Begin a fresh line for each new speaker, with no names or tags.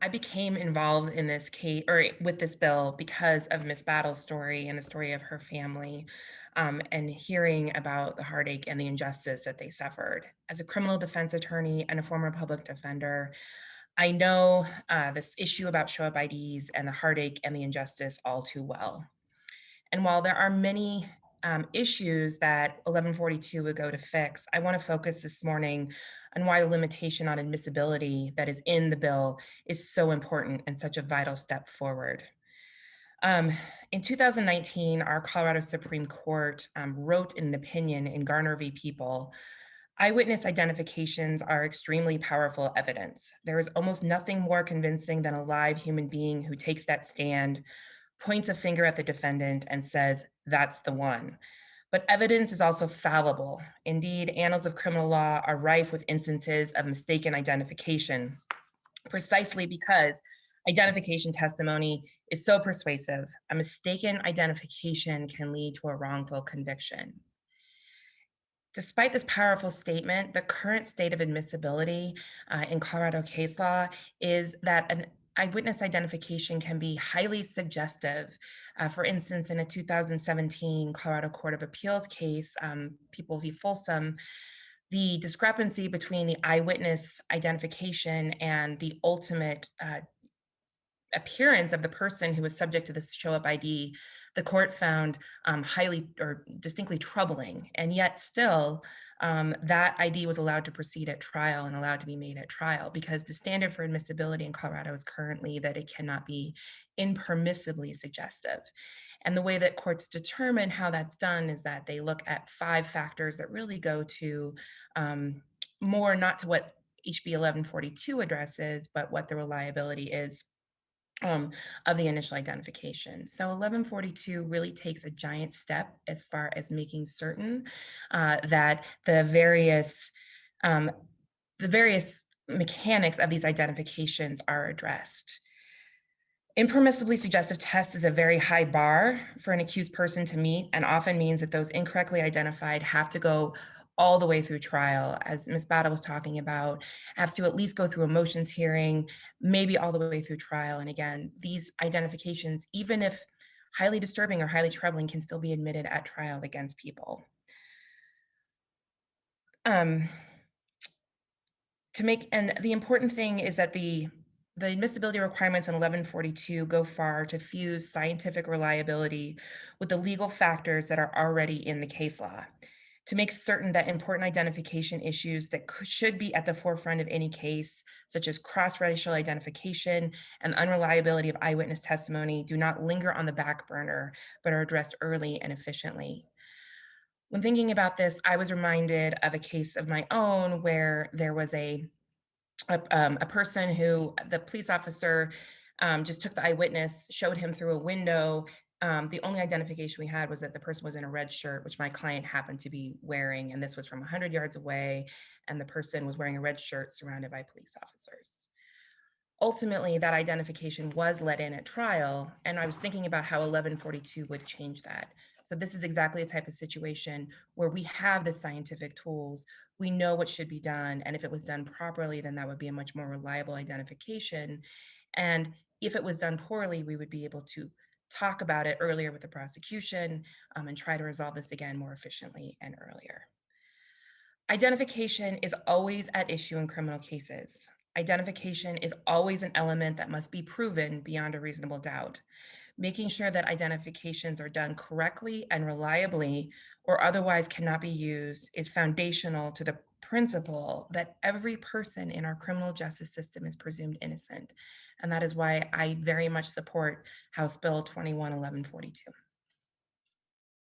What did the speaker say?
I became involved in this case or with this bill because of Miss Battle's story and the story of her family, and hearing about the heartache and the injustice that they suffered. As a criminal defense attorney and a former public defender, I know this issue about show up IDs and the heartache and the injustice all too well. And while there are many issues that 1142 would go to fix, I want to focus this morning on why the limitation on admissibility that is in the bill is so important and such a vital step forward. Um, in 2019, our Colorado Supreme Court wrote in an opinion in Garner v. People. Eyewitness identifications are extremely powerful evidence. There is almost nothing more convincing than a live human being who takes that stand, points a finger at the defendant, and says, "That's the one." But evidence is also fallible. Indeed, annals of criminal law are rife with instances of mistaken identification, precisely because identification testimony is so persuasive. A mistaken identification can lead to a wrongful conviction. Despite this powerful statement, the current state of admissibility in Colorado case law is that an eyewitness identification can be highly suggestive. For instance, in a 2017 Colorado Court of Appeals case, People v. Folsom, the discrepancy between the eyewitness identification and the ultimate appearance of the person who was subject to this show up ID, the court found highly or distinctly troubling. And yet, still, that ID was allowed to proceed at trial and allowed to be made at trial because the standard for admissibility in Colorado is currently that it cannot be impermissibly suggestive. And the way that courts determine how that's done is that they look at 5 factors that really go to more not to what HB 1142 addresses, but what the reliability is um, of the initial identification. So 1142 really takes a giant step as far as making certain that um, the various mechanics of these identifications are addressed. Impermissibly suggestive test is a very high bar for an accused person to meet and often means that those incorrectly identified have to go all the way through trial, as Ms. Bada was talking about, has to at least go through a motions hearing, maybe all the way through trial. And again, these identifications, even if highly disturbing or highly troubling, can still be admitted at trial against people. Um, and the important thing is that the admissibility requirements in 1142 go far to fuse scientific reliability with the legal factors that are already in the case law, to make certain that important identification issues that should be at the forefront of any case, such as cross-racial identification and unreliability of eyewitness testimony, do not linger on the back burner, but are addressed early and efficiently. When thinking about this, I was reminded of a case of my own where there was a person who the police officer just took the eyewitness, showed him through a window. The only identification we had was that the person was in a red shirt, which my client happened to be wearing, and this was from 100 yards away, and the person was wearing a red shirt surrounded by police officers. Ultimately, that identification was let in at trial, and I was thinking about how 1142 would change that. So this is exactly the type of situation where we have the scientific tools, we know what should be done, and if it was done properly, then that would be a much more reliable identification. And if it was done poorly, we would be able to talk about it earlier with the prosecution and try to resolve this again more efficiently and earlier. Identification is always at issue in criminal cases. Identification is always an element that must be proven beyond a reasonable doubt. Making sure that identifications are done correctly and reliably or otherwise cannot be used is foundational to the principle that every person in our criminal justice system is presumed innocent. And that is why I very much support House Bill 211142.